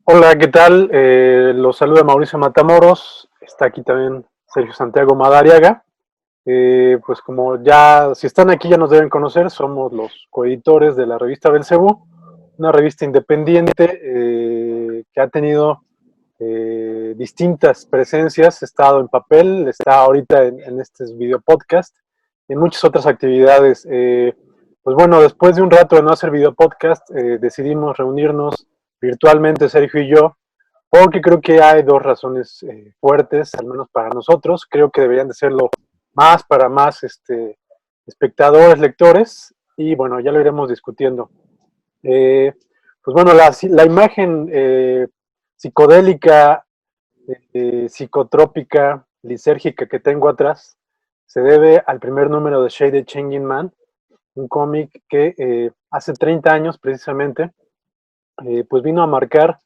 Hola, ¿qué tal? Los saluda Mauricio Matamoros. Está aquí también Sergio Santiago Madariaga. Pues como ya, si están aquí ya nos deben conocer, somos los coeditores de la revista Belcebú, una revista independiente que ha tenido distintas presencias, ha estado en papel, está ahorita en este video podcast, en muchas otras actividades. Pues bueno, después de un rato de no hacer video podcast, decidimos reunirnos virtualmente Sergio y yo, porque creo que hay dos razones fuertes, al menos para nosotros. Creo que deberían de serlo más para más espectadores, lectores, y bueno, ya lo iremos discutiendo. Eh, pues bueno, la imagen psicodélica, psicotrópica, lisérgica que tengo atrás se debe al primer número de Shade Changing Man, un cómic que hace 30 años precisamente, pues vino a marcar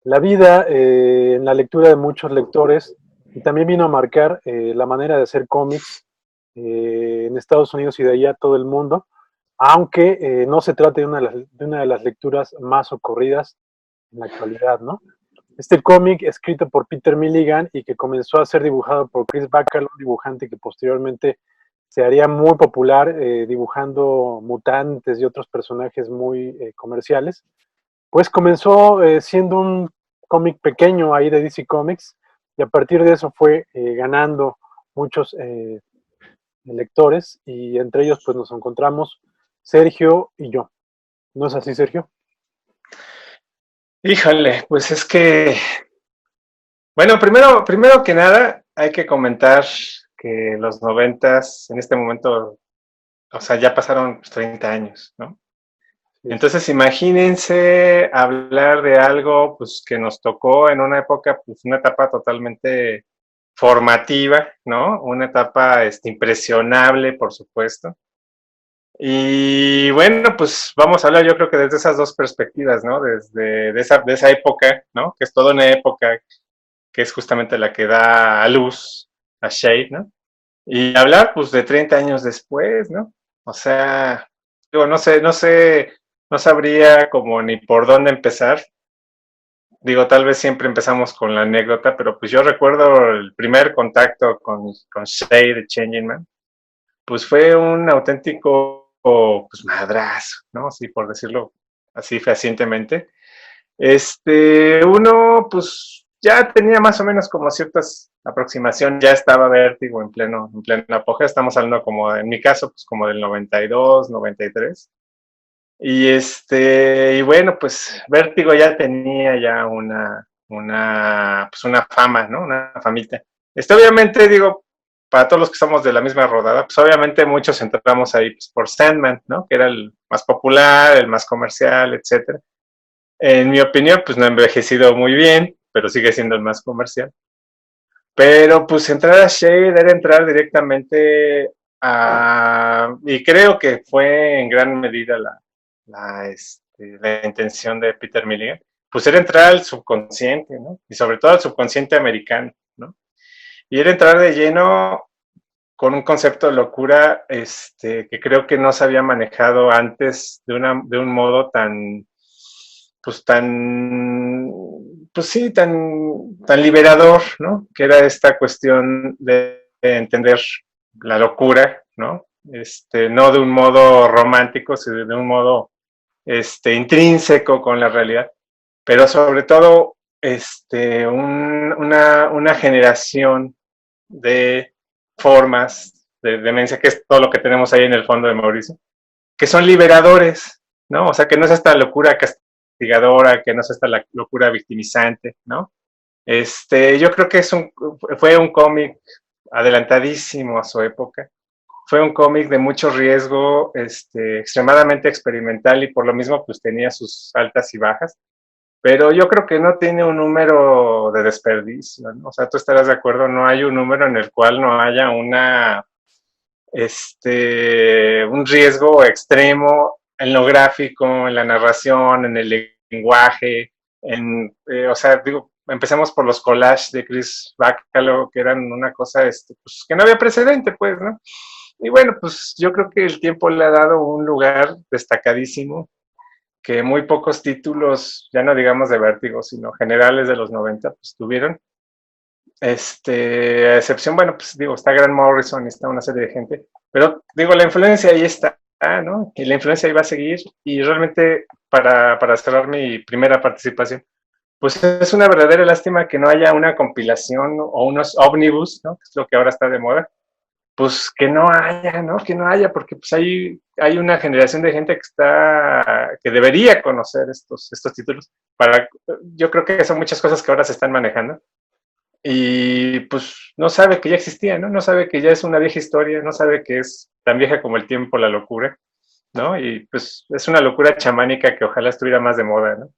la vida en la lectura de muchos lectores y también vino a marcar la manera de hacer cómics en Estados Unidos y de allá a todo el mundo, aunque no se trate de una de las lecturas más ocurridas en la actualidad, ¿no? Este cómic, escrito por Peter Milligan y que comenzó a ser dibujado por Chris Bacall, un dibujante que posteriormente se haría muy popular dibujando mutantes y otros personajes muy comerciales, pues comenzó siendo un cómic pequeño ahí de DC Comics y a partir de eso fue ganando muchos lectores y entre ellos pues nos encontramos Sergio y yo. ¿No es así, Sergio? Híjole, pues es que, bueno, primero que nada, hay que comentar que los noventas, en este momento, o sea, ya pasaron pues, 30 años, ¿no? Así es. Entonces, imagínense hablar de algo, pues, que nos tocó en una época, pues, una etapa totalmente formativa, ¿no? Una etapa, impresionable, por supuesto. Y bueno, pues vamos a hablar yo creo que desde esas dos perspectivas, ¿no? Desde de esa época, ¿no? Que es toda una época que es justamente la que da a luz a Shade, ¿no? Y hablar pues de 30 años después, ¿no? O sea, digo, no sabría como ni por dónde empezar. Digo, tal vez siempre empezamos con la anécdota, pero pues yo recuerdo el primer contacto con Shade de Changing Man, pues fue un auténtico pues madrazo, ¿no? Así por decirlo así fehacientemente. Uno pues ya tenía más o menos como ciertas aproximación, ya estaba Vértigo en pleno apogeo, estamos hablando como, en mi caso, pues como del 92, 93. Y bueno, pues Vértigo ya tenía ya pues una fama, ¿no? Una famita. Obviamente, digo, para todos los que somos de la misma rodada, pues obviamente muchos entramos ahí pues, por Sandman, ¿no? Que era el más popular, el más comercial, etcétera. En mi opinión, pues no ha envejecido muy bien, pero sigue siendo el más comercial. Pero pues entrar a Shade era entrar directamente y creo que fue en gran medida la intención de Peter Milligan, pues era entrar al subconsciente, ¿no? Y sobre todo al subconsciente americano, ¿no? Y era entrar de lleno con un concepto de locura que creo que no se había manejado antes de un modo pues tan, pues sí, tan liberador, ¿no? Que era esta cuestión de entender la locura, ¿no? No de un modo romántico, sino de un modo, intrínseco con la realidad, pero sobre todo, una generación de formas de demencia, que es todo lo que tenemos ahí en el fondo de Mauricio, que son liberadores, ¿no? O sea, que no es esta locura castigadora, que no es esta la locura victimizante, ¿no? Yo creo que fue un cómic adelantadísimo a su época. Fue un cómic de mucho riesgo, extremadamente experimental y por lo mismo pues tenía sus altas y bajas. Pero yo creo que no tiene un número de desperdicio, ¿no? O sea, tú estarás de acuerdo, no hay un número en el cual no haya un riesgo extremo en lo gráfico, en la narración, en el lenguaje, o sea, digo, empecemos por los collages de Chris Bacalo, que eran una cosa, pues, que no había precedente, pues, ¿no? Y bueno, pues yo creo que el tiempo le ha dado un lugar destacadísimo que muy pocos títulos, ya no digamos de Vértigo, sino generales de los 90, pues tuvieron. A excepción, bueno, pues digo, está Grant Morrison, está una serie de gente, pero digo, la influencia ahí está, ¿no? Y la influencia ahí va a seguir, y realmente, para cerrar mi primera participación, pues es una verdadera lástima que no haya una compilación o unos ómnibus, ¿no? Que es lo que ahora está de moda, pues que no haya, ¿no? Que no haya, porque pues hay una generación de gente que debería conocer estos títulos. Yo creo que son muchas cosas que ahora se están manejando y pues no sabe que ya existía, ¿no? No sabe que ya es una vieja historia, no sabe que es tan vieja como el tiempo, la locura, ¿no? Y pues es una locura chamánica que ojalá estuviera más de moda, ¿no?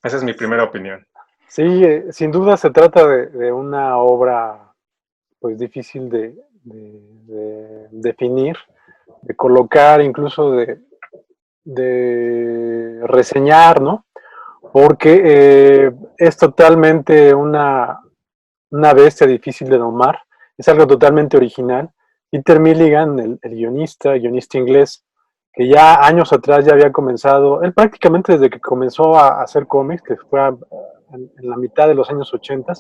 Esa es mi primera opinión. Sí, sin duda se trata de una obra pues difícil de definir, de colocar, incluso de reseñar, ¿no? Porque es totalmente una bestia difícil de domar, es algo totalmente original. Peter Milligan, el guionista inglés, que ya años atrás ya había comenzado, él prácticamente desde que comenzó a hacer cómics, que fue en la mitad de los años 80,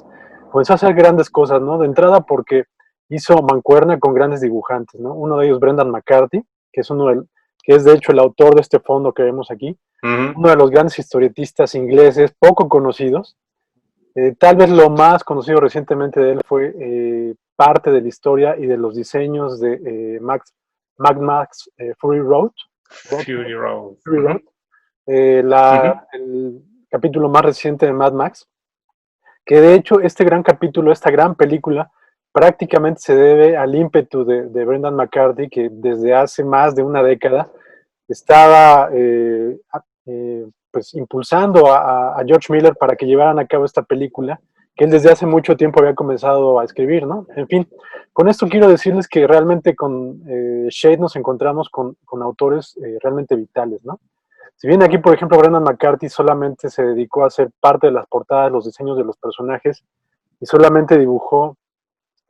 comenzó a hacer grandes cosas, ¿no? De entrada porque hizo mancuerna con grandes dibujantes, ¿no? Uno de ellos, Brendan McCarthy, que es que es de hecho el autor de este fondo que vemos aquí, Uh -huh. uno de los grandes historietistas ingleses poco conocidos. Tal vez lo más conocido recientemente de él fue parte de la historia y de los diseños de Mad Max Fury Road. Fury Road. Fury Uh Road. -huh. Uh -huh. El capítulo más reciente de Mad Max, que de hecho este gran capítulo, esta gran película, prácticamente se debe al ímpetu de Brendan McCarthy, que desde hace más de una década estaba pues impulsando a George Miller para que llevaran a cabo esta película, que él desde hace mucho tiempo había comenzado a escribir, ¿no? En fin, con esto quiero decirles que realmente con Shade nos encontramos con autores realmente vitales, ¿no? Si bien aquí, por ejemplo, Brendan McCarthy solamente se dedicó a hacer parte de las portadas, los diseños de los personajes, y solamente dibujó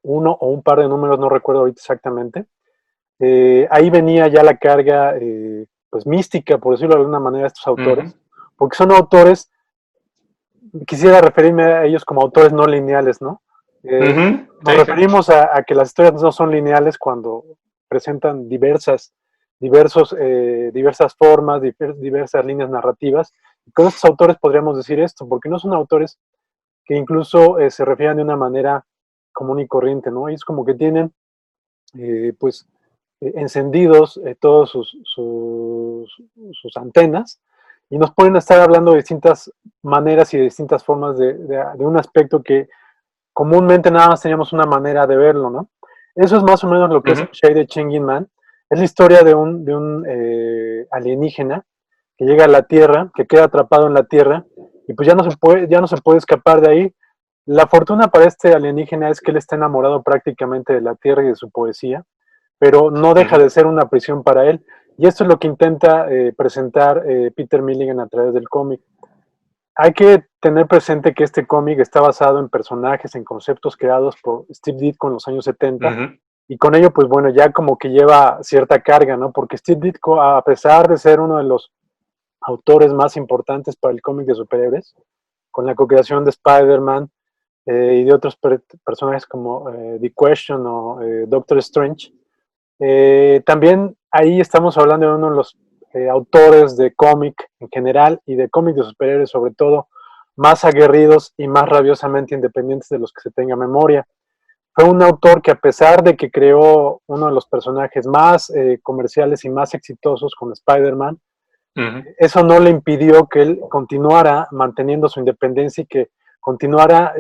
uno o un par de números, no recuerdo ahorita exactamente, ahí venía ya la carga pues mística, por decirlo de alguna manera, de estos Uh -huh. autores, porque son autores, quisiera referirme a ellos como autores no lineales, ¿no? Uh Eh, -huh. Nos Sí, sí. referimos a que las historias no son lineales cuando presentan diversas formas, diversas líneas narrativas. Y con estos autores podríamos decir esto, porque no son autores que incluso se refieren de una manera común y corriente, ¿no? Ellos como que tienen, pues, encendidos todos sus antenas y nos pueden estar hablando de distintas maneras y de distintas formas de un aspecto que comúnmente nada más teníamos una manera de verlo, ¿no? Eso es más o menos lo Uh que es -huh. Shade de Changing Man. Es la historia de un alienígena que llega a la Tierra, que queda atrapado en la Tierra y pues ya no se puede escapar de ahí. La fortuna para este alienígena es que él está enamorado prácticamente de la Tierra y de su poesía, pero no Uh deja -huh. de ser una prisión para él. Y esto es lo que intenta presentar Peter Milligan a través del cómic. Hay que tener presente que este cómic está basado en personajes, en conceptos creados por Steve Ditko en los años 70, Uh-huh. y con ello, pues bueno, ya como que lleva cierta carga, ¿no? Porque Steve Ditko, a pesar de ser uno de los autores más importantes para el cómic de superhéroes, con la co-creación de Spider-Man y de otros personajes como The Question o Doctor Strange, también ahí estamos hablando de uno de los autores de cómic en general y de cómic de superhéroes sobre todo, más aguerridos y más rabiosamente independientes de los que se tenga memoria. Fue un autor que a pesar de que creó uno de los personajes más comerciales y más exitosos con Spider-Man, Uh-huh. eso no le impidió que él continuara manteniendo su independencia y que continuara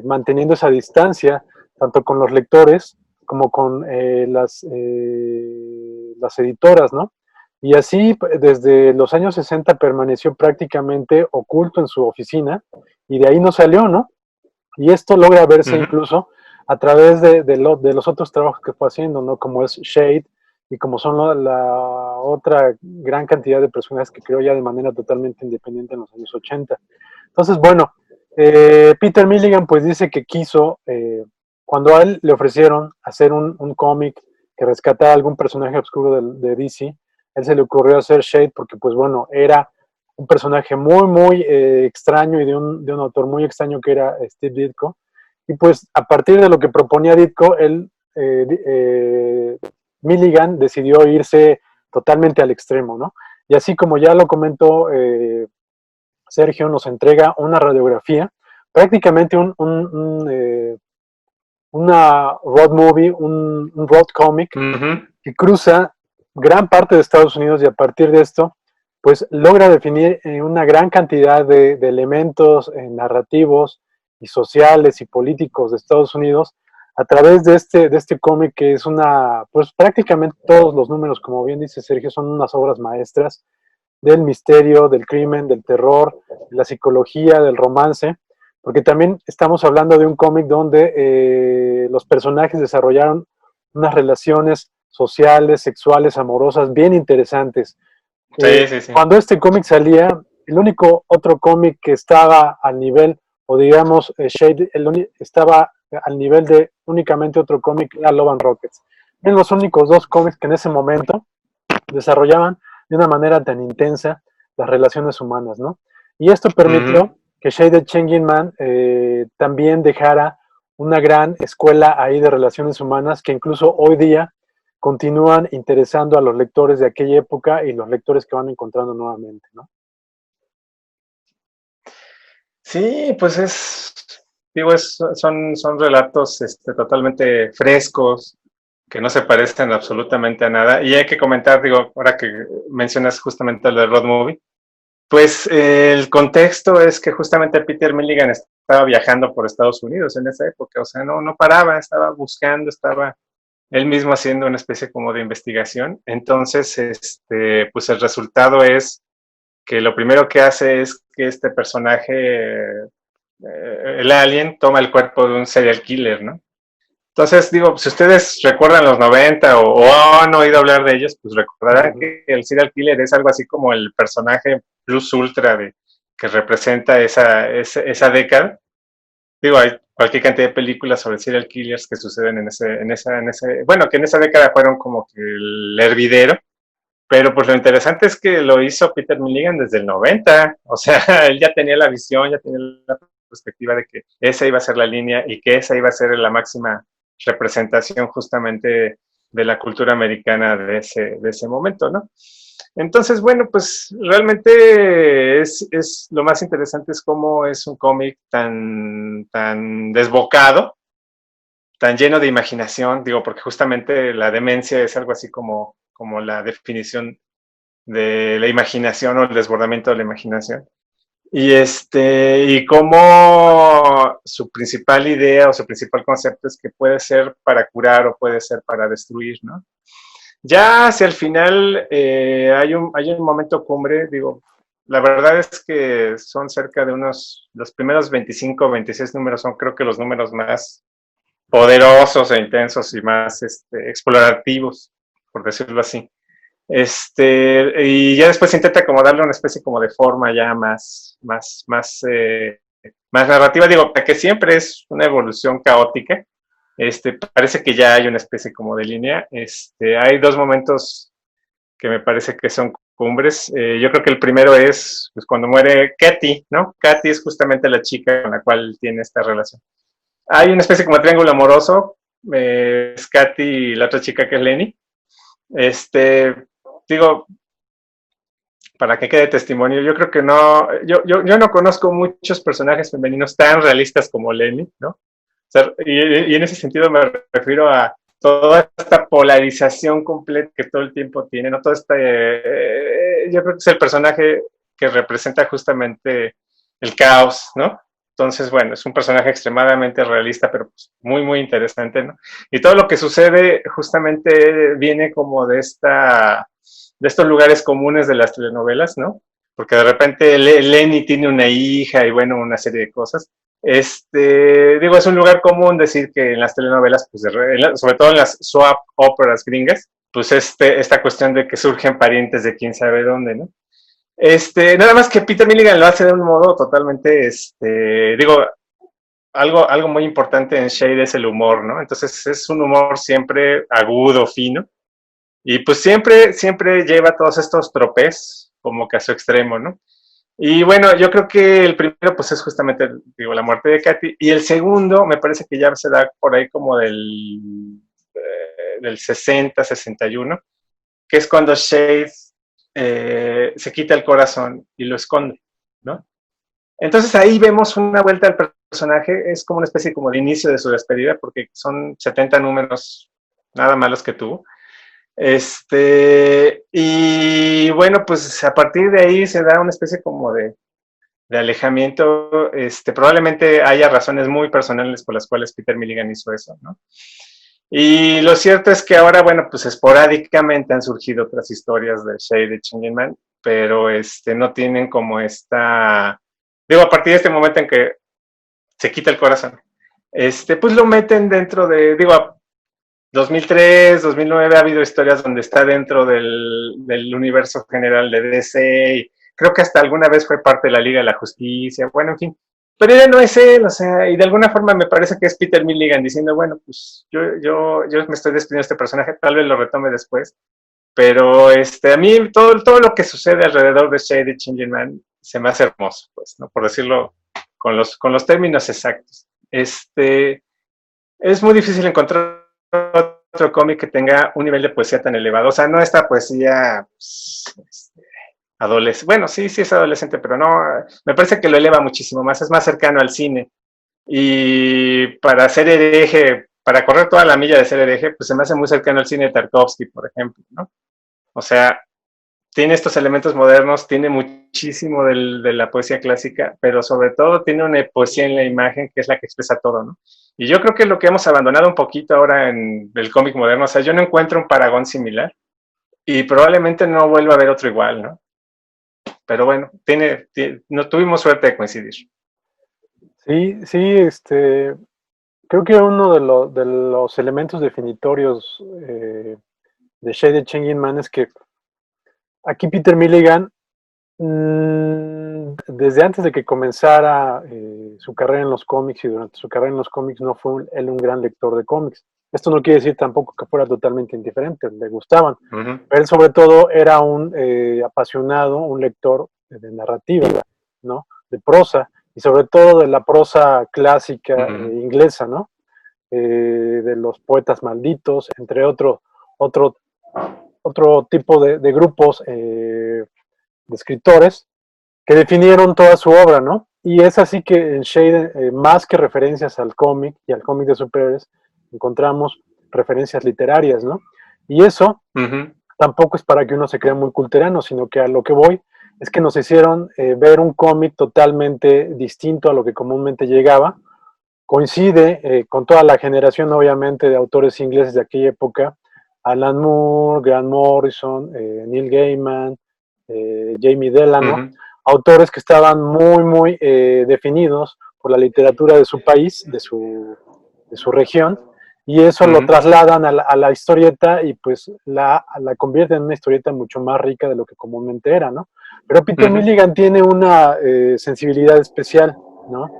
manteniendo esa distancia, tanto con los lectores como con las editoras, ¿no? Y así desde los años 60 permaneció prácticamente oculto en su oficina y de ahí no salió, ¿no? Y esto logra verse Uh-huh. incluso a través de los otros trabajos que fue haciendo, ¿no? Como es Shade y como son la otra gran cantidad de personajes que creó ya de manera totalmente independiente en los años 80. Entonces, bueno, Peter Milligan pues dice que quiso, cuando a él le ofrecieron hacer un cómic que rescatara algún personaje oscuro de DC, él se le ocurrió hacer Shade porque, pues bueno, era un personaje muy, muy extraño y de un autor muy extraño que era Steve Ditko. Y pues a partir de lo que proponía Ditko, Milligan decidió irse totalmente al extremo, ¿no? Y así como ya lo comentó Sergio, nos entrega una radiografía, prácticamente una road movie, un road comic que cruza gran parte de Estados Unidos y a partir de esto, pues logra definir una gran cantidad de elementos narrativos y sociales y políticos de Estados Unidos a través de este cómic que es pues prácticamente todos los números, como bien dice Sergio, son unas obras maestras del misterio, del crimen, del terror, de la psicología, del romance, porque también estamos hablando de un cómic donde los personajes desarrollaron unas relaciones sociales, sexuales, amorosas bien interesantes. Sí, sí, sí. Cuando este cómic salía, el único otro cómic que estaba al nivel, o digamos, Shade, estaba al nivel de únicamente otro cómic, era Love and Rockets. Eran los únicos dos cómics que en ese momento desarrollaban de una manera tan intensa las relaciones humanas, ¿no? Y esto permitió que Shade Changing Man también dejara una gran escuela ahí de relaciones humanas que incluso hoy día continúan interesando a los lectores de aquella época y los lectores que van encontrando nuevamente, ¿no? Sí, pues son relatos totalmente frescos, que no se parecen absolutamente a nada. Y hay que comentar, digo, ahora que mencionas justamente el de Road Movie, pues el contexto es que justamente Peter Milligan estaba viajando por Estados Unidos en esa época, o sea, no paraba, estaba buscando, estaba él mismo haciendo una especie como de investigación. Entonces, pues el resultado es que lo primero que hace es que este personaje, el alien, toma el cuerpo de un serial killer, ¿no? Entonces, digo, si ustedes recuerdan los 90 o han oído hablar de ellos, pues recordarán que el serial killer es algo así como el personaje plus ultra que representa esa década. Digo, hay cualquier cantidad de películas sobre serial killers que suceden bueno, que en esa década fueron como que el hervidero, pero pues lo interesante es que lo hizo Peter Milligan desde el 90, o sea, él ya tenía la visión, ya tenía la perspectiva de que esa iba a ser la línea y que esa iba a ser la máxima representación justamente de la cultura americana de ese momento, ¿no? Entonces, bueno, pues realmente es lo más interesante es cómo es un cómic tan desbocado, tan lleno de imaginación, digo, porque justamente la demencia es algo así como la definición de la imaginación o el desbordamiento de la imaginación. Y cómo su principal idea o su principal concepto es que puede ser para curar o puede ser para destruir, ¿no? Ya hacia el final hay un momento cumbre, digo, la verdad es que son cerca de los primeros 25 o 26 números son creo que los números más poderosos e intensos y más explorativos, por decirlo así. Y ya después intenta como darle una especie como de forma ya más narrativa, digo, que siempre es una evolución caótica. Parece que ya hay una especie como de línea. Hay dos momentos que me parece que son cumbres. Yo creo que el primero es pues, cuando muere Katy, ¿no? Katy es justamente la chica con la cual tiene esta relación. Hay una especie como de triángulo amoroso, es Katy y la otra chica que es Lenny. Digo, para que quede testimonio, yo creo que no, yo no conozco muchos personajes femeninos tan realistas como Lenny, ¿no? O sea, y en ese sentido me refiero a toda esta polarización completa que todo el tiempo tiene, ¿no? Yo creo que es el personaje que representa justamente el caos, ¿no? Entonces, bueno, es un personaje extremadamente realista, pero pues muy, muy interesante, ¿no? Y todo lo que sucede justamente viene como de estos lugares comunes de las telenovelas, ¿no? Porque de repente Lenny tiene una hija y bueno, una serie de cosas. Digo, es un lugar común decir que en las telenovelas, pues sobre todo en las soap operas gringas, pues esta cuestión de que surgen parientes de quién sabe dónde, ¿no? Nada más que Peter Milligan lo hace de un modo totalmente, digo, algo muy importante en Shade es el humor, ¿no? Entonces es un humor siempre agudo, fino, y pues siempre lleva todos estos tropes como que a su extremo, ¿no? Y bueno, yo creo que el primero pues es justamente, digo, la muerte de Katy, y el segundo me parece que ya se da por ahí como del 60, 61, que es cuando Shade se quita el corazón y lo esconde, ¿no? Entonces ahí vemos una vuelta al personaje, es como una especie como de inicio de su despedida, porque son 70 números nada malos que tuvo. Y bueno, pues a partir de ahí se da una especie como de alejamiento. Probablemente haya razones muy personales por las cuales Peter Milligan hizo eso, ¿no? Y lo cierto es que ahora, bueno, pues esporádicamente han surgido otras historias de Shade y Changing Man, pero no tienen como esta, digo, a partir de este momento en que se quita el corazón, pues lo meten dentro de, digo, 2003, 2009 ha habido historias donde está dentro del universo general de DC, y creo que hasta alguna vez fue parte de la Liga de la Justicia, bueno, en fin. Pero ya no es él, o sea, y de alguna forma me parece que es Peter Milligan diciendo, bueno, pues yo me estoy despidiendo de este personaje, tal vez lo retome después, pero a mí todo lo que sucede alrededor de Shade y Changing Man se me hace hermoso, pues, ¿no? Por decirlo con los términos exactos. Es muy difícil encontrar otro cómic que tenga un nivel de poesía tan elevado. O sea, no esta poesía pues, adolescente. Bueno, sí es adolescente, pero no, me parece que lo eleva muchísimo más, es más cercano al cine. Y para ser hereje, para correr toda la milla de ser hereje, pues se me hace muy cercano al cine de Tarkovsky, por ejemplo, ¿no? O sea, tiene estos elementos modernos, tiene muchísimo de la poesía clásica, pero sobre todo tiene una poesía en la imagen que es la que expresa todo, ¿no? Y yo creo que es lo que hemos abandonado un poquito ahora en el cómic moderno, o sea, yo no encuentro un paragón similar y probablemente no vuelva a haber otro igual, ¿no? Pero bueno, no tuvimos suerte de coincidir. Sí, creo que uno de los elementos definitorios de Shade Changing Man es que aquí Peter Milligan, desde antes de que comenzara su carrera en los cómics y durante su carrera en los cómics, no fue él un gran lector de cómics. Esto no quiere decir tampoco que fuera totalmente indiferente, le gustaban. Pero él sobre todo era un apasionado, un lector de narrativa, ¿no? De prosa, y sobre todo de la prosa clásica inglesa, ¿no? De los poetas malditos, entre otro tipo de grupos de escritores que definieron toda su obra, ¿no? Y es así que en Shade, más que referencias al cómic y al cómic de superhéroes, encontramos referencias literarias, ¿no? Y eso tampoco es para que uno se crea muy culterano, sino que a lo que voy es que nos hicieron ver un cómic totalmente distinto a lo que comúnmente llegaba. Coincide con toda la generación, obviamente, de autores ingleses de aquella época, Alan Moore, Grant Morrison, Neil Gaiman, Jamie Delano, autores que estaban muy definidos por la literatura de su país, de su región, y eso lo trasladan a la historieta y pues la convierten en una historieta mucho más rica de lo que comúnmente era, ¿no? Pero Peter Milligan tiene una sensibilidad especial, ¿no?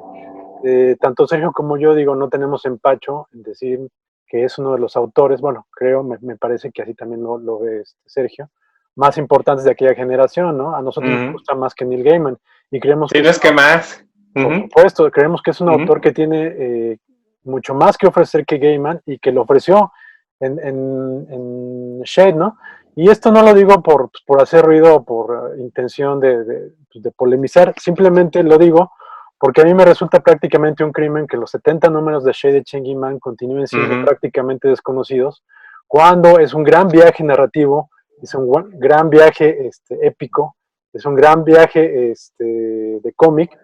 Tanto Sergio como yo, digo, no tenemos empacho en decir que es uno de los autores, bueno, creo, me parece que así también lo ve Sergio, más importantes de aquella generación, ¿no? A nosotros nos gusta más que Neil Gaiman y creemos sí, que no es que más. por supuesto, creemos que es un autor que tiene mucho más que ofrecer que Gaiman y que lo ofreció en Shade, ¿no? Y esto no lo digo por hacer ruido o por intención de polemizar, simplemente lo digo porque a mí me resulta prácticamente un crimen que los 70 números de Shade de Changing Man continúen siendo prácticamente desconocidos, cuando es un gran viaje narrativo, es un gran viaje épico, es un gran viaje de cómic,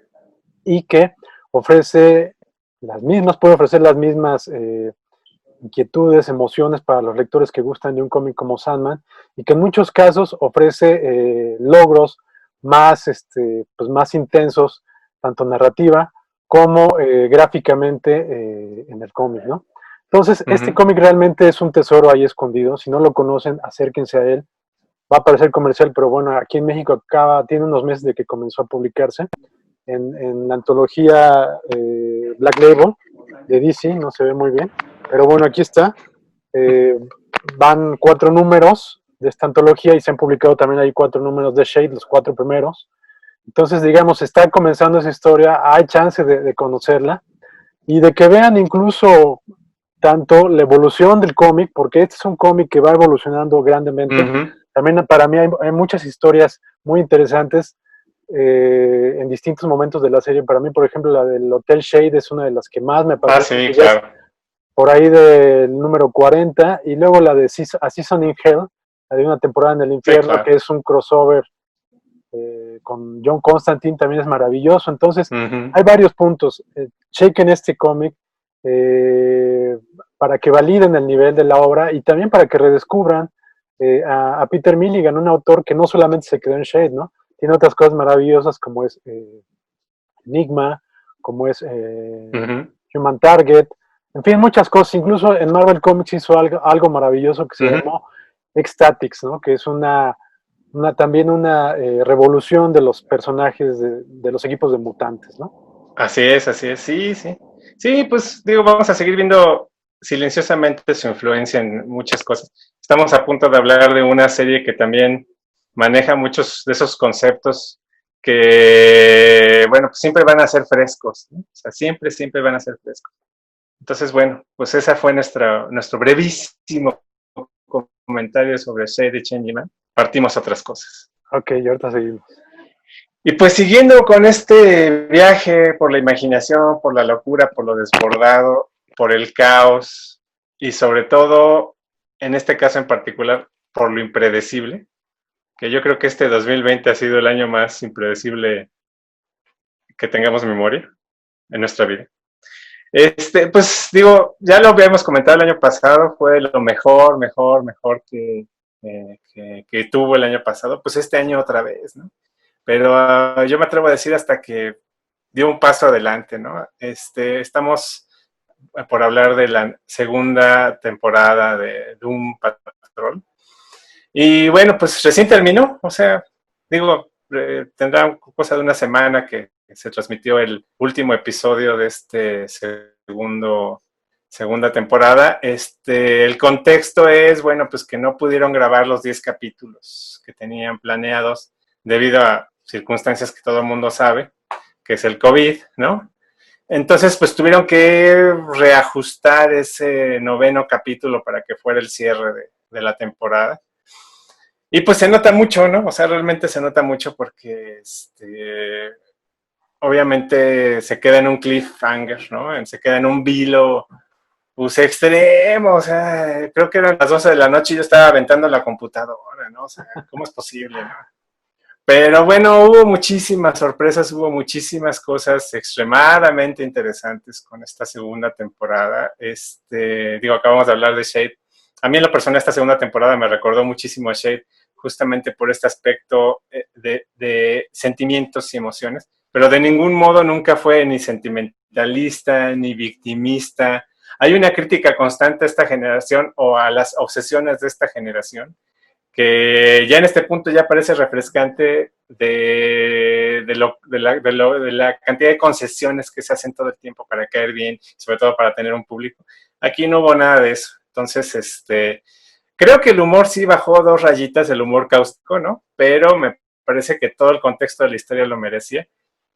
y que puede ofrecer las mismas inquietudes, emociones para los lectores que gustan de un cómic como Sandman, y que en muchos casos ofrece logros pues más intensos, tanto narrativa como gráficamente en el cómic, ¿no? Entonces, este cómic realmente es un tesoro ahí escondido. Si no lo conocen, acérquense a él. Va a parecer comercial, pero bueno, aquí en México tiene unos meses de que comenzó a publicarse. en la antología Black Label de DC, no se ve muy bien, pero bueno, aquí está. Van 4 números de esta antología y se han publicado también ahí 4 números de Shade, los 4 primeros. Entonces, digamos, está comenzando esa historia, hay chance de conocerla y de que vean incluso tanto la evolución del cómic, porque este es un cómic que va evolucionando grandemente. También para mí hay muchas historias muy interesantes en distintos momentos de la serie. Para mí, por ejemplo, la del Hotel Shade es una de las que más me parece. Sí, claro. Por ahí del número 40, y luego la de A Season in Hell, la de Una temporada en el infierno, sí, claro, que es un crossover con John Constantine, también es maravilloso. Entonces, hay varios puntos. Chequen este cómic para que validen el nivel de la obra y también para que redescubran a Peter Milligan, un autor que no solamente se quedó en Shade, ¿no? Tiene otras cosas maravillosas como es Enigma, como es Human Target, en fin, muchas cosas. Incluso en Marvel Comics hizo algo maravilloso que se llamó Ecstatics, ¿no? Que es también una revolución de los personajes de los equipos de mutantes, ¿no? Así es, sí, sí. Sí, pues digo, vamos a seguir viendo silenciosamente su influencia en muchas cosas. Estamos a punto de hablar de una serie que también maneja muchos de esos conceptos que, bueno, pues siempre van a ser frescos, ¿no? O sea, siempre, siempre van a ser frescos. Entonces, bueno, pues esa fue nuestro brevísimo comentario sobre Shade de Changing Man. Partimos a otras cosas. Ok, y ahorita seguimos. Y pues siguiendo con este viaje por la imaginación, por la locura, por lo desbordado, por el caos y sobre todo, en este caso en particular, por lo impredecible, que yo creo que este 2020 ha sido el año más impredecible que tengamos memoria en nuestra vida. Pues digo, ya lo habíamos comentado el año pasado, fue lo mejor que tuvo el año pasado, pues este año otra vez, ¿no? Pero yo me atrevo a decir hasta que dio un paso adelante, ¿no? Estamos por hablar de la segunda temporada de Doom Patrol. Y bueno, pues recién terminó, o sea, digo, tendrá cosa de una semana que se transmitió el último episodio de segunda temporada. El contexto es, bueno, pues que no pudieron grabar los 10 capítulos que tenían planeados debido a circunstancias que todo el mundo sabe, que es el COVID, ¿no? Entonces, pues tuvieron que reajustar ese 9º capítulo para que fuera el cierre de la temporada. Y pues se nota mucho, ¿no? O sea, realmente se nota mucho porque obviamente se queda en un cliffhanger, ¿no? Se queda en un vilo pues extremo, o sea, creo que eran las 12 de la noche y yo estaba aventando la computadora, ¿no? O sea, ¿cómo es posible, no? Pero bueno, hubo muchísimas sorpresas, hubo muchísimas cosas extremadamente interesantes con esta segunda temporada. Digo, acabamos de hablar de Shade. A mí en lo personal esta segunda temporada me recordó muchísimo a Shade, justamente por este aspecto de sentimientos y emociones, pero de ningún modo nunca fue ni sentimentalista, ni victimista. Hay una crítica constante a esta generación o a las obsesiones de esta generación, que ya en este punto ya parece refrescante de la cantidad de concesiones que se hacen todo el tiempo para caer bien, sobre todo para tener un público. Aquí no hubo nada de eso. Entonces, creo que el humor sí bajó 2 rayitas, el humor cáustico, ¿no? Pero me parece que todo el contexto de la historia lo merecía.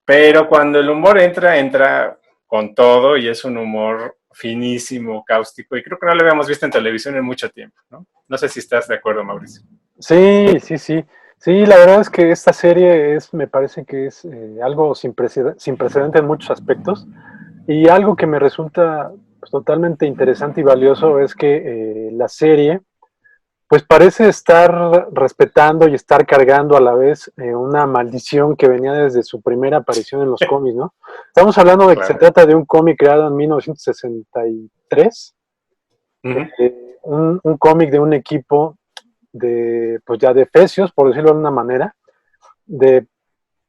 Pero cuando el humor entra con todo y es un humor finísimo, cáustico, y creo que no lo habíamos visto en televisión en mucho tiempo, ¿no? No sé si estás de acuerdo, Mauricio. Sí, sí, sí. Sí, la verdad es que esta serie me parece que es algo sin precedente en muchos aspectos. Y algo que me resulta pues, totalmente interesante y valioso es que la serie pues parece estar respetando y estar cargando a la vez una maldición que venía desde su primera aparición en los cómics, ¿no? Estamos hablando de que se trata de un cómic creado en 1963, un cómic de un equipo pues ya de efesios, por decirlo de una manera, de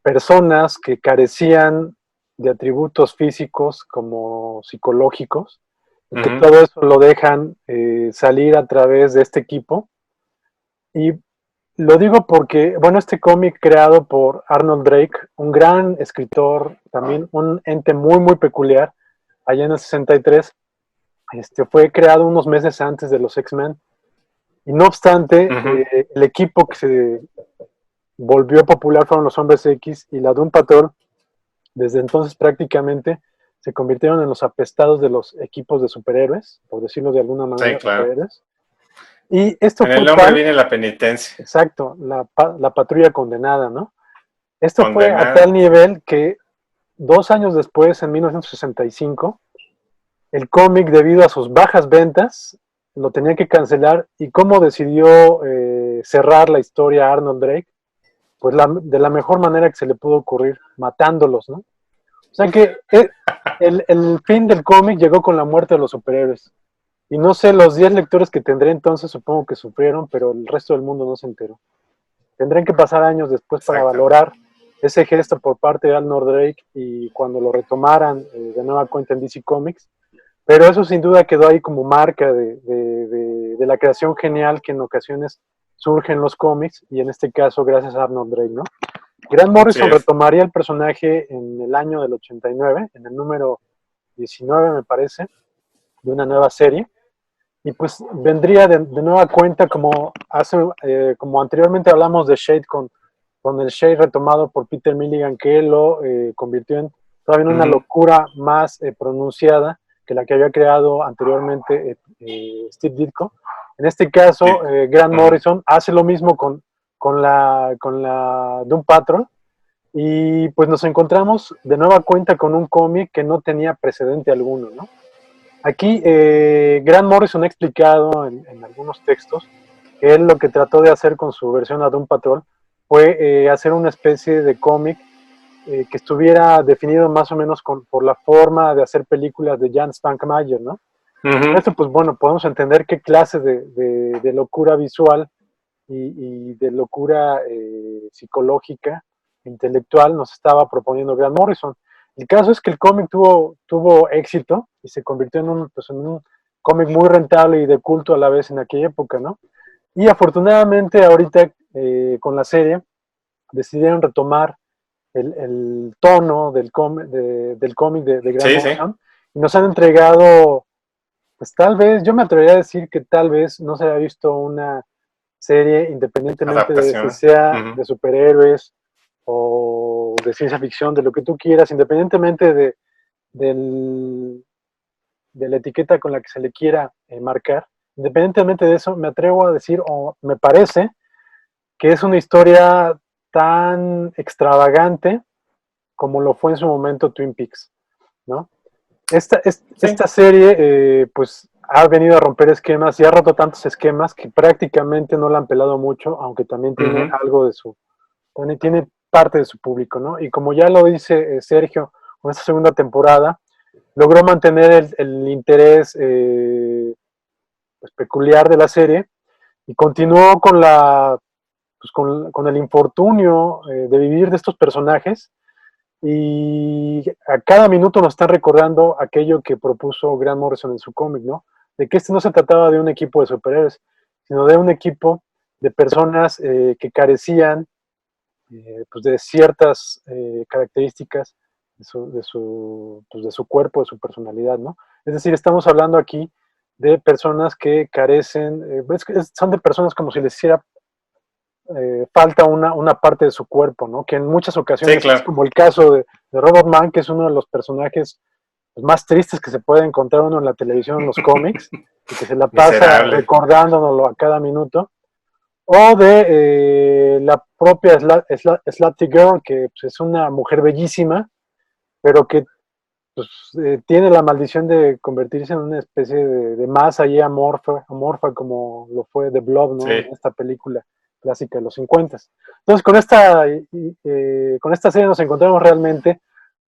personas que carecían de atributos físicos como psicológicos, y que todo eso lo dejan salir a través de este equipo. Y Lo digo porque, bueno, este cómic creado por Arnold Drake, un gran escritor, también un ente muy, muy peculiar, allá en el 63, fue creado unos meses antes de los X-Men. Y no obstante, Ujú. el equipo que se volvió popular fueron los Hombres X y la Doom Patrol. Desde entonces prácticamente se convirtieron en los apestados de los equipos de superhéroes, por decirlo de alguna Sí, manera, claro. superhéroes. Y esto En el fue nombre tal, viene la penitencia. exacto, la patrulla condenada, ¿no? Esto fue a tal Condenada. nivel que 2 años después, en 1965, el cómic, debido a sus bajas ventas, lo tenía que cancelar. ¿Y cómo decidió cerrar la historia Arnold Drake? Pues de la mejor manera que se le pudo ocurrir, matándolos, ¿no? O sea que el fin del cómic llegó con la muerte de los superhéroes. Y no sé, los 10 lectores que tendré entonces supongo que sufrieron, pero el resto del mundo no se enteró. Tendrán que pasar años después para Exactamente. valorar ese gesto por parte de Arnold Drake y cuando lo retomaran de nueva cuenta en DC Comics. Pero eso sin duda quedó ahí como marca de la creación genial que en ocasiones surge en los cómics y en este caso gracias a Arnold Drake, ¿no? Grant Así Morrison es. retomaría el personaje en el año del 89, en el número 19 me parece, de una nueva serie. Y pues vendría de nueva cuenta como anteriormente hablamos de Shade con el Shade retomado por Peter Milligan, que lo convirtió en todavía en una Ujú. locura más pronunciada que la que había creado anteriormente Steve Ditko. En este caso, Sí. Grant Ujú. Morrison hace lo mismo con la Doom Patrol, y pues nos encontramos de nueva cuenta con un cómic que no tenía precedente alguno, ¿no? Aquí Grant Morrison ha explicado en algunos textos que él lo que trató de hacer con su versión a Doom Patrol fue hacer una especie de cómic que estuviera definido más o menos por la forma de hacer películas de Jan Spankmajer, ¿no? Y con Ujú. esto, pues bueno, podemos entender qué clase de locura visual y de locura psicológica, intelectual, nos estaba proponiendo Grant Morrison. El caso es que el cómic tuvo éxito y se convirtió en un cómic muy rentable y de culto a la vez en aquella época, ¿no? Y afortunadamente ahorita con la serie decidieron retomar el tono del cómic de Grant Sí, sí. Morrison y nos han entregado, pues tal vez, yo me atrevería a decir que tal vez no se haya visto una serie, independientemente de si Adaptación. sea Ujú. de superhéroes o de ciencia ficción, de lo que tú quieras, independientemente del- de la etiqueta con la que se le quiera marcar, independientemente de eso, me atrevo a decir, o me parece, que es una historia tan extravagante como lo fue en su momento Twin Peaks, ¿no? Sí. Esta serie, pues, ha venido a romper esquemas y ha roto tantos esquemas que prácticamente no la han pelado mucho, aunque también tiene Ujú. algo tiene parte de su público, ¿no? Y como ya lo dice Sergio, con esta segunda temporada, logró mantener el interés pues, peculiar de la serie y continuó con el infortunio de vivir de estos personajes, y a cada minuto nos están recordando aquello que propuso Grant Morrison en su cómic, ¿no? De que este no se trataba de un equipo de superhéroes, sino de un equipo de personas que carecían pues de ciertas características de su cuerpo, de su personalidad, ¿no? Es decir, estamos hablando aquí de personas que carecen, son de personas como si les hiciera falta una parte de su cuerpo, ¿no? Que en muchas Sí, ocasiones es claro. como el caso de Robot Man, que es uno de los personajes más tristes que se puede encontrar uno en la televisión, en los cómics, y que se la pasa Miserable. recordándonoslo a cada minuto. O de la propia Slutty Girl, que pues, es una mujer bellísima, pero que pues, tiene la maldición de convertirse en una especie de masa ahí amorfa como lo fue The Blob, ¿no? En Sí. esta película clásica de los 50. Entonces, con esta serie nos encontramos realmente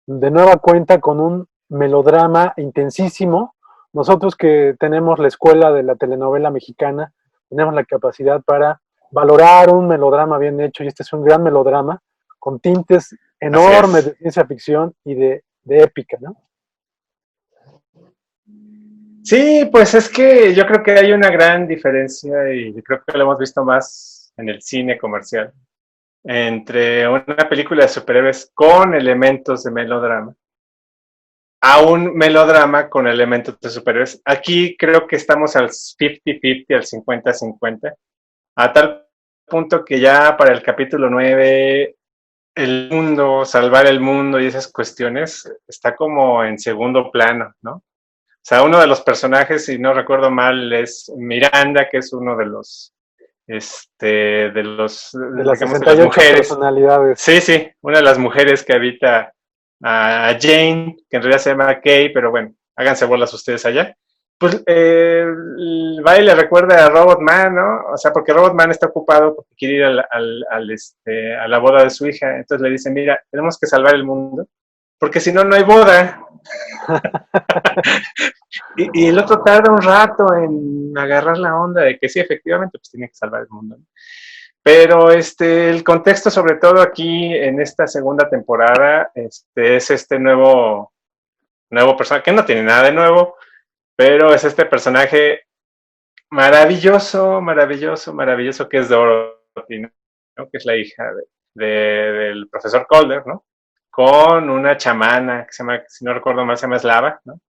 de nueva cuenta con un melodrama intensísimo. Nosotros que tenemos la escuela de la telenovela mexicana, tenemos la capacidad para valorar un melodrama bien hecho, y este es un gran melodrama con tintes Así enormes es. de ciencia ficción y de épica, ¿no? Sí, pues es que yo creo que hay una gran diferencia y creo que lo hemos visto más en el cine comercial entre una película de superhéroes con elementos de melodrama a un melodrama con elementos de superhéroes. Aquí creo que estamos al 50-50, al 50-50, a tal punto que ya para el capítulo 9 el mundo, salvar el mundo y esas cuestiones está como en segundo plano, ¿no? O sea, uno de los personajes, si no recuerdo mal, es Miranda, que es uno De las digamos, de las 68 mujeres. personalidades. Sí, sí, una de las mujeres que habita a Jane, que en realidad se llama Kay, pero bueno, háganse bolas ustedes allá. Pues va y le recuerda a Robot Man, ¿no? O sea, porque Robot Man está ocupado porque quiere ir a la boda de su hija. Entonces le dice, mira, tenemos que salvar el mundo, porque si no, no hay boda. Y el otro tarda un rato en agarrar la onda de que sí, efectivamente, pues tiene que salvar el mundo, ¿no? Pero el contexto, sobre todo aquí en esta segunda temporada, es este nuevo personaje, que no tiene nada de nuevo, pero es este personaje maravilloso, maravilloso, maravilloso, que es Dorothy, ¿no? Que es la hija del profesor Calder, ¿no? Con una chamana, que se llama, si no recuerdo mal, se llama Slava, ¿no?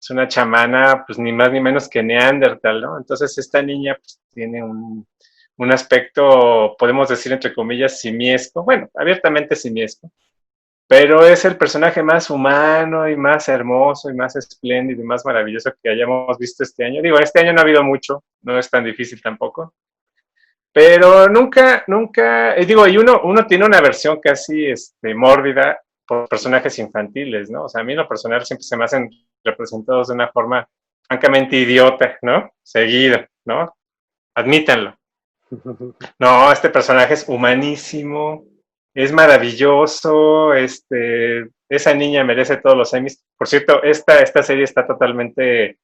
Es una chamana, pues ni más ni menos que Neandertal, ¿no? Entonces esta niña pues, tiene un aspecto, podemos decir entre comillas, simiesco, bueno, abiertamente simiesco, pero es el personaje más humano y más hermoso y más espléndido y más maravilloso que hayamos visto este año. Digo, este año no ha habido mucho, no es tan difícil tampoco, pero nunca, nunca, digo, y uno tiene una versión casi mórbida por personajes infantiles, ¿no? O sea, a mí en lo personal siempre se me hacen representados de una forma francamente idiota, ¿no? Seguido, ¿no? Admítanlo. No, este personaje es humanísimo, es maravilloso, esa niña merece todos los Emmys. Por cierto, esta serie está totalmente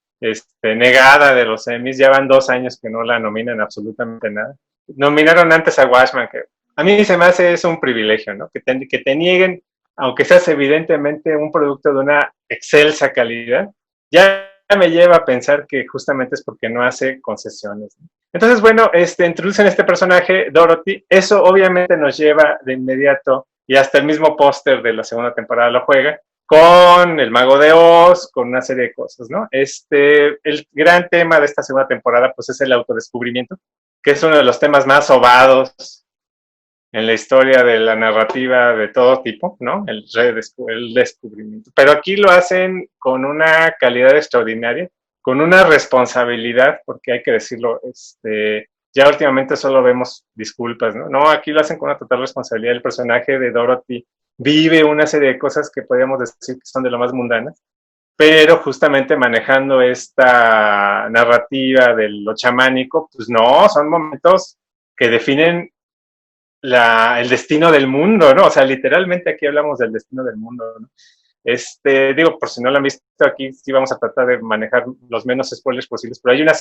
negada de los Emmys, ya van 2 años que no la nominan absolutamente nada. Nominaron antes a Watchmen, que a mí se me hace es un privilegio, ¿no? Que te nieguen, aunque seas evidentemente un producto de una excelsa calidad, ya me lleva a pensar que justamente es porque no hace concesiones, ¿no? Entonces, bueno, introducen este personaje, Dorothy. Eso obviamente nos lleva de inmediato, y hasta el mismo póster de la segunda temporada lo juega, con el Mago de Oz, con una serie de cosas, ¿no? El gran tema de esta segunda temporada, pues es el autodescubrimiento, que es uno de los temas más ovados en la historia de la narrativa de todo tipo, ¿no? El descubrimiento. Pero aquí lo hacen con una calidad extraordinaria, con una responsabilidad, porque hay que decirlo, ya últimamente solo vemos disculpas, ¿no? No, aquí lo hacen con una total responsabilidad. El personaje de Dorothy vive una serie de cosas que podríamos decir que son de lo más mundanas, pero justamente manejando esta narrativa de lo chamánico, pues no, son momentos que definen el destino del mundo, ¿no? O sea, literalmente aquí hablamos del destino del mundo, ¿no? Digo, por si no lo han visto aquí, sí vamos a tratar de manejar los menos spoilers posibles, pero hay una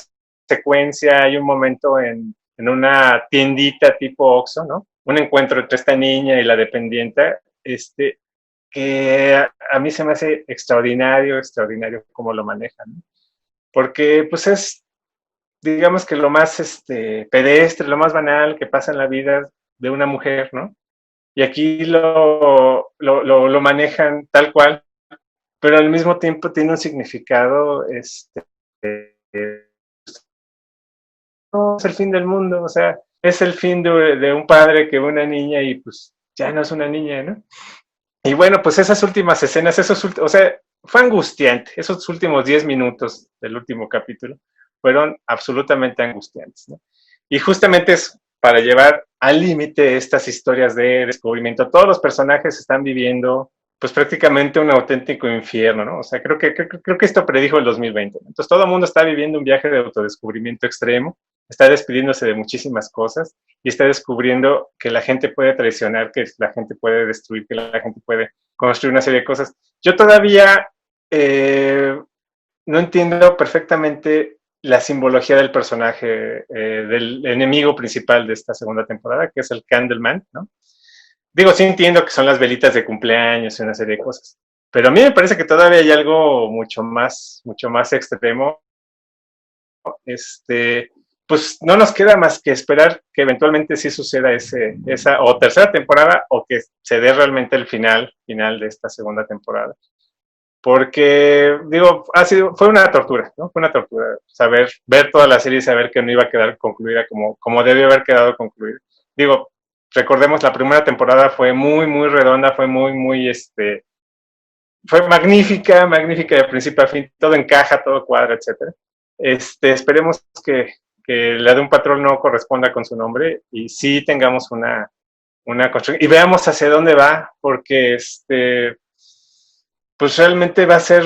secuencia, hay un momento en una tiendita tipo Oxxo, ¿no? Un encuentro entre esta niña y la dependiente, que a mí se me hace extraordinario, extraordinario cómo lo manejan, ¿no? Porque pues es, digamos que lo más pedestre, lo más banal que pasa en la vida de una mujer, ¿no? Y aquí lo manejan tal cual, pero al mismo tiempo tiene un significado, no es el fin del mundo, o sea, es el fin de un padre que ve una niña y pues ya no es una niña, ¿no? Y bueno, pues esas últimas escenas, o sea, fue angustiante, esos últimos 10 minutos del último capítulo fueron absolutamente angustiantes, ¿no? Y justamente es para llevar al límite estas historias de descubrimiento. Todos los personajes están viviendo pues prácticamente un auténtico infierno, ¿no? O sea, creo que esto predijo el 2020. ¿No? Entonces todo el mundo está viviendo un viaje de autodescubrimiento extremo, está despidiéndose de muchísimas cosas y está descubriendo que la gente puede traicionar, que la gente puede destruir, que la gente puede construir una serie de cosas. Yo todavía no entiendo perfectamente la simbología del personaje, del enemigo principal de esta segunda temporada, que es el Candleman, ¿no? Digo, sí entiendo que son las velitas de cumpleaños y una serie de cosas, pero a mí me parece que todavía hay algo mucho más extremo, pues no nos queda más que esperar que eventualmente sí suceda esa o tercera temporada o que se dé realmente el final de esta segunda temporada. Porque, digo, fue una tortura, ¿no? Fue una tortura ver toda la serie y saber que no iba a quedar concluida como debió haber quedado concluida. Digo, recordemos, la primera temporada fue muy, muy redonda, fue fue magnífica, magnífica de principio a fin, todo encaja, todo cuadra, etcétera. Esperemos que la de un patrón no corresponda con su nombre y sí tengamos una construcción y veamos hacia dónde va, porque pues realmente va a ser,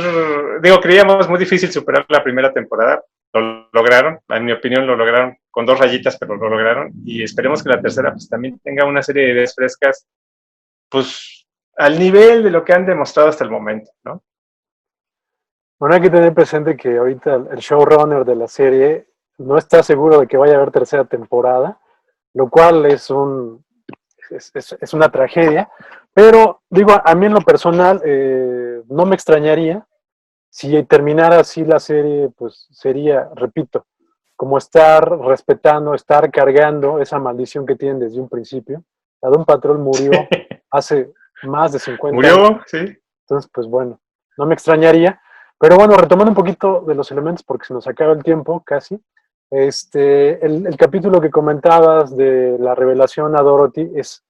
digo, creíamos muy difícil superar la primera temporada, lo lograron, en mi opinión lo lograron con 2 rayitas, pero lo lograron y esperemos que la tercera pues también tenga una serie de ideas frescas, pues al nivel de lo que han demostrado hasta el momento, ¿no? Bueno, hay que tener presente que ahorita el showrunner de la serie no está seguro de que vaya a haber tercera temporada, lo cual es una tragedia. Pero digo, a mí en lo personal no me extrañaría si terminara así la serie, pues sería, repito, como estar respetando, estar cargando esa maldición que tienen desde un principio. La de un patrón murió hace más de 50 años. Murió, sí. Entonces, pues bueno, no me extrañaría. Pero bueno, retomando un poquito de los elementos, porque se nos acaba el tiempo casi. El capítulo que comentabas de la revelación a Dorothy es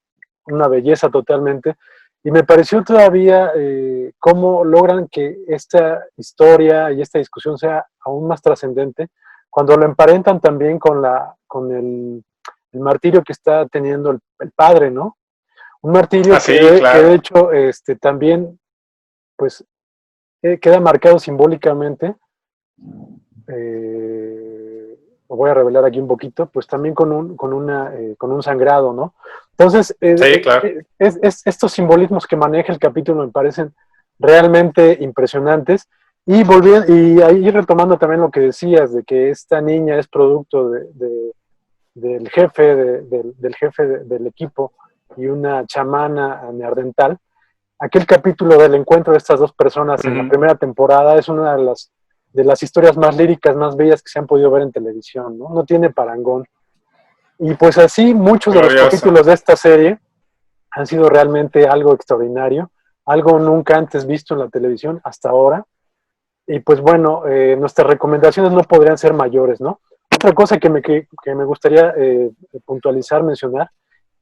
una belleza totalmente. Y me pareció todavía cómo logran que esta historia y esta discusión sea aún más trascendente cuando lo emparentan también con el martirio que está teniendo el padre, ¿no? Un martirio Ah, sí, que claro. de hecho también pues queda marcado simbólicamente, lo voy a revelar aquí un poquito, pues también con un sangrado, ¿no? Entonces, Sí, claro. estos simbolismos que maneja el capítulo me parecen realmente impresionantes. Y ahí retomando también lo que decías, de que esta niña es producto del jefe, del jefe del equipo y una chamana neandertal. Aquel capítulo del encuentro de estas dos personas en la primera temporada es una de las historias más líricas, más bellas que se han podido ver en televisión, ¿no? No tiene parangón. Y pues así muchos de los Glorioso. capítulos de esta serie han sido realmente algo extraordinario, algo nunca antes visto en la televisión hasta ahora. Y pues bueno, nuestras recomendaciones no podrían ser mayores, ¿no? Otra cosa que me gustaría puntualizar, mencionar,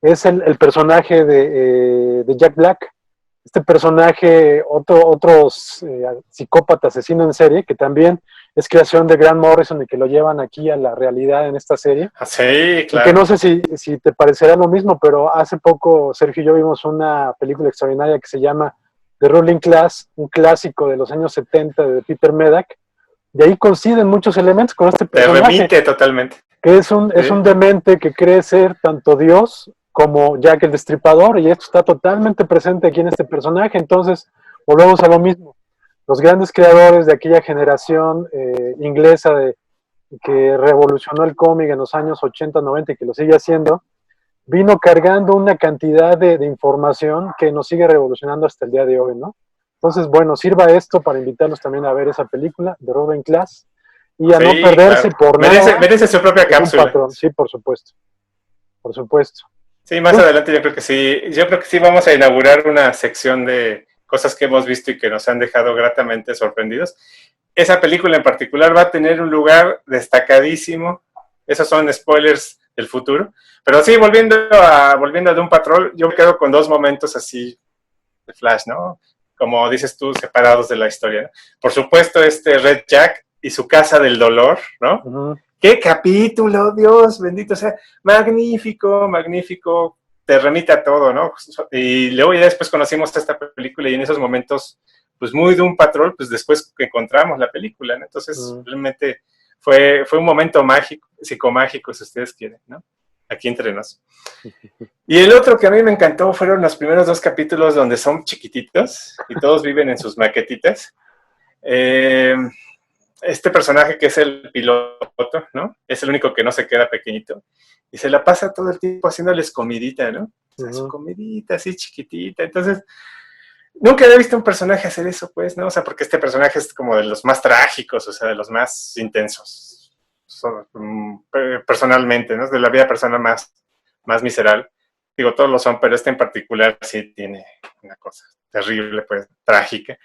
es el personaje de Jack Black. Este personaje, otro psicópata asesino en serie, que también es creación de Grant Morrison y que lo llevan aquí a la realidad en esta serie. Ah, sí, Y que claro. no sé si te parecerá lo mismo, pero hace poco Sergio y yo vimos una película extraordinaria que se llama The Ruling Class, un clásico de los años 70 de Peter Medak. De ahí coinciden muchos elementos con este Te personaje, remite totalmente. que es un Sí. demente que cree ser tanto Dios como Jack el Destripador, y esto está totalmente presente aquí en este personaje. Entonces, volvemos a lo mismo. Los grandes creadores de aquella generación inglesa que revolucionó el cómic en los años 80, 90 y que lo sigue haciendo, vino cargando una cantidad de información que nos sigue revolucionando hasta el día de hoy, ¿no? Entonces, bueno, sirva esto para invitarlos también a ver esa película de Ruben Class y a no Sí, perderse claro. por Merece, nada merece su propia de un cápsula. patrón. Sí, por supuesto, por supuesto. Sí, más Pues, adelante yo creo que sí. Yo creo que sí vamos a inaugurar una sección de cosas que hemos visto y que nos han dejado gratamente sorprendidos. Esa película en particular va a tener un lugar destacadísimo. Esos son spoilers del futuro. Pero sí, volviendo a Doom Patrol, yo me quedo con 2 momentos así de Flash, ¿no? Como dices tú, separados de la historia, ¿no? Por supuesto, Red Jack y su casa del dolor, ¿no? uh-huh. ¡Qué capítulo! Dios bendito, o sea, magnífico, magnífico, te remite a todo, ¿no? Y luego ya después conocimos esta película y en esos momentos, pues muy de un patrón, pues después que encontramos la película, ¿no? Entonces, realmente fue un momento mágico, psicomágico, si ustedes quieren, ¿no? Aquí entre nos. Y el otro que a mí me encantó fueron los primeros 2 capítulos donde son chiquititos y todos viven en sus maquetitas. Este personaje que es el piloto, ¿no? Es el único que no se queda pequeñito. Y se la pasa todo el tiempo haciéndoles comidita, ¿no? O sea, su comidita así chiquitita. Entonces, nunca había visto un personaje hacer eso, pues, ¿no? O sea, porque este personaje es como de los más trágicos, o sea, de los más intensos. personalmente, ¿no? De la vida personal más miserable. Digo, todos lo son, pero este en particular sí tiene una cosa terrible, pues, trágica.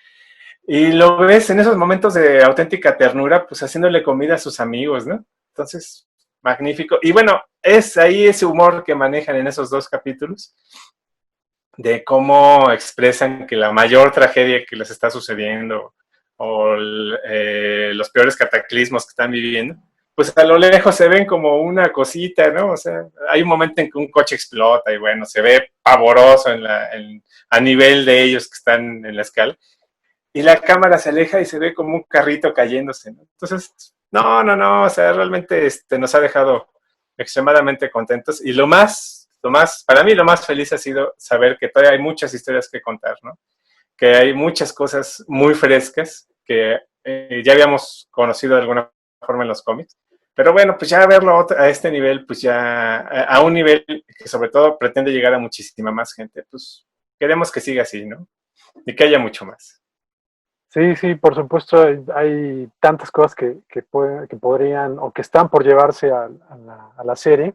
Y lo ves en esos momentos de auténtica ternura, pues haciéndole comida a sus amigos, ¿no? Entonces, magnífico. Y bueno, es ahí ese humor que manejan en esos dos capítulos, de cómo expresan que la mayor tragedia que les está sucediendo o los peores cataclismos que están viviendo, pues a lo lejos se ven como una cosita, ¿no? O sea, hay un momento en que un coche explota y bueno, se ve pavoroso a nivel de ellos que están en la escala, y la cámara se aleja y se ve como un carrito cayéndose, ¿no? Entonces, no, o sea, realmente nos ha dejado extremadamente contentos, y para mí lo más feliz ha sido saber que todavía hay muchas historias que contar, ¿no? Que hay muchas cosas muy frescas que ya habíamos conocido de alguna forma en los cómics, pero bueno, pues ya verlo a este nivel, pues ya a un nivel que sobre todo pretende llegar a muchísima más gente, pues queremos que siga así, ¿no? Y que haya mucho más. Sí, sí, por supuesto, hay tantas cosas que podrían o que están por llevarse a la serie.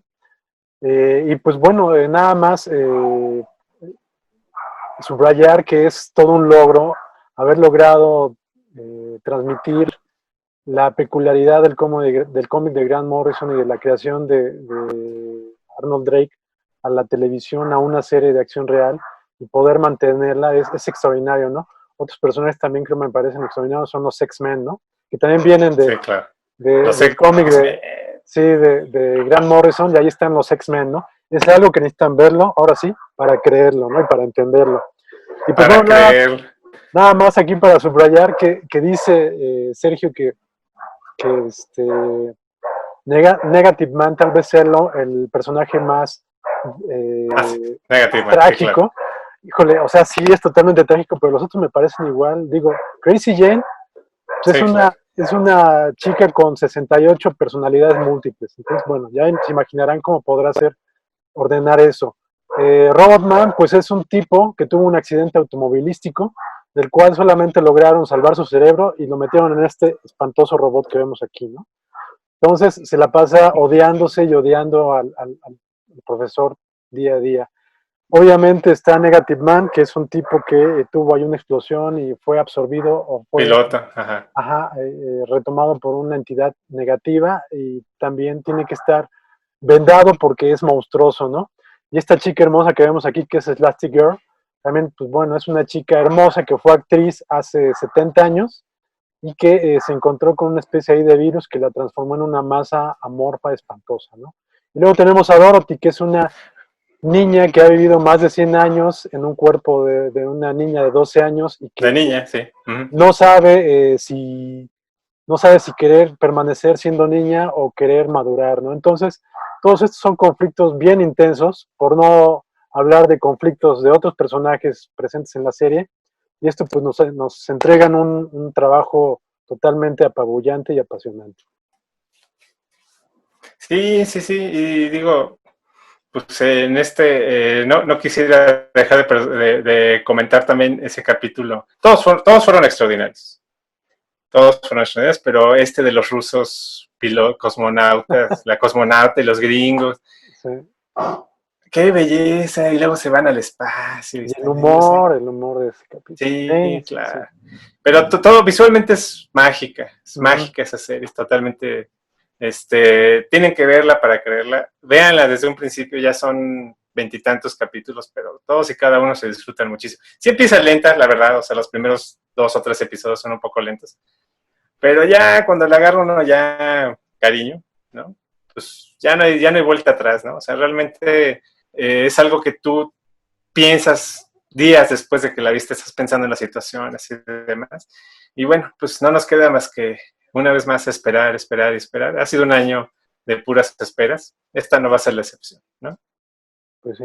Y pues bueno, nada más subrayar que es todo un logro haber logrado transmitir la peculiaridad del cómic de Grant Morrison y de la creación de Arnold Drake a la televisión, a una serie de acción real, y poder mantenerla es extraordinario, ¿no? Otros personajes también que me parecen extraordinarios son los X-Men, ¿no? Que también vienen Sí, claro. del cómic de Grant Morrison, y ahí están los X-Men, ¿no? Es algo que necesitan verlo, ahora sí, para creerlo, ¿no? Y para entenderlo. Y pues para bueno, creer. nada más aquí para subrayar que dice Sergio que Negative Man tal vez sea el personaje más Negativa, sí, trágico. claro. Híjole, o sea, sí es totalmente trágico, pero los otros me parecen igual. Digo, Crazy Jane pues Sí, claro. es una chica con 68 personalidades múltiples. Entonces, bueno, ya se imaginarán cómo podrá ser ordenar eso. Robotman, pues es un tipo que tuvo un accidente automovilístico, del cual solamente lograron salvar su cerebro y lo metieron en este espantoso robot que vemos aquí, ¿no? Entonces se la pasa odiándose y odiando al profesor día a día. Obviamente está Negative Man, que es un tipo que tuvo ahí una explosión y fue absorbido o fue Piloto, ajá. retomado por una entidad negativa, y también tiene que estar vendado porque es monstruoso, ¿no? Y esta chica hermosa que vemos aquí, que es Elastic Girl, también, pues bueno, es una chica hermosa que fue actriz hace 70 años y que se encontró con una especie ahí de virus que la transformó en una masa amorfa espantosa, ¿no? Y luego tenemos a Dorothy, que es una niña que ha vivido más de 100 años en un cuerpo de una niña de 12 años y De que niña, sí. Uh-huh. no sabe no sabe si querer permanecer siendo niña o querer madurar, ¿no? Entonces, todos estos son conflictos bien intensos, por no hablar de conflictos de otros personajes presentes en la serie, y esto pues nos entregan un trabajo totalmente apabullante y apasionante. Sí, y digo, pues en no quisiera dejar de comentar también ese capítulo. Todos fueron extraordinarios. Todos fueron extraordinarios, pero este de los rusos, cosmonautas, la cosmonauta y los gringos. Sí. Qué belleza, y luego se van al espacio y Y están ahí, o sea, el humor de ese capítulo. sí, Sí, sí. claro. Pero todo visualmente es Uh-huh. mágica esa serie, es totalmente, tienen que verla para creerla, véanla desde un principio, ya son veintitantos capítulos, pero todos y cada uno se disfrutan muchísimo. Sí empieza lenta, la verdad, o sea, los primeros 2 o 3 episodios son un poco lentos, pero ya cuando le agarra uno ya cariño, ¿no? Pues ya no hay vuelta atrás, ¿no? O sea, realmente es algo que tú piensas días después de que la viste, estás pensando en la situación, así de demás. Y bueno, pues no nos queda más que una vez más esperar, esperar y esperar. Ha sido un año de puras esperas. Esta no va a ser la excepción, ¿no? Pues sí.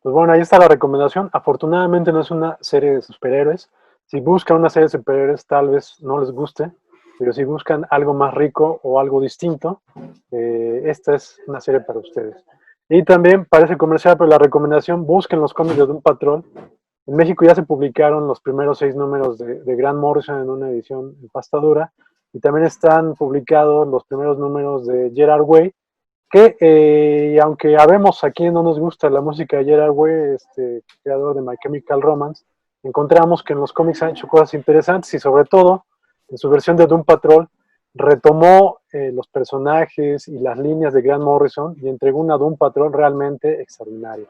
Pues bueno, ahí está la recomendación. Afortunadamente no es una serie de superhéroes. Si buscan una serie de superhéroes, tal vez no les guste, pero si buscan algo más rico o algo distinto, esta es una serie para ustedes. Y también parece comercial, pero la recomendación, busquen los cómics de Doom Patrol. En México ya se publicaron los primeros 6 números de Grant Morrison en una edición en pasta dura, y también están publicados los primeros números de Gerard Way, que aunque habemos a quien no nos gusta la música de Gerard Way, creador de My Chemical Romance, encontramos que en los cómics han hecho cosas interesantes y sobre todo en su versión de Doom Patrol retomó los personajes y las líneas de Grant Morrison y entregó una Doom Patrol realmente extraordinaria.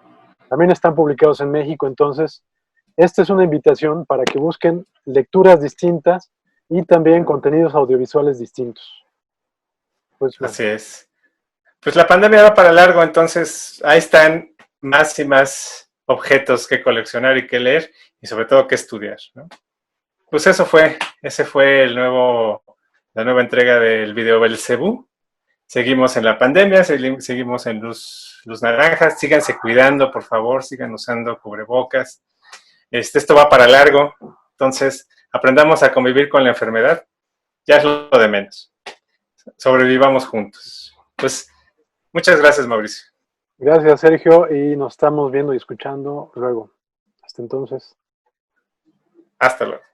También están publicados en México, entonces esta es una invitación para que busquen lecturas distintas y también contenidos audiovisuales distintos. Pues bueno. Así es. Pues la pandemia va para largo, entonces ahí están más y más objetos que coleccionar y que leer y sobre todo que estudiar, ¿no? Pues ese fue la nueva entrega del video Belcebú. Seguimos en la pandemia, seguimos en luz naranja, síganse cuidando, por favor, sigan usando cubrebocas. Esto va para largo, entonces aprendamos a convivir con la enfermedad, ya es lo de menos. Sobrevivamos juntos. Pues muchas gracias, Mauricio. Gracias, Sergio, y nos estamos viendo y escuchando luego. Hasta entonces. Hasta luego.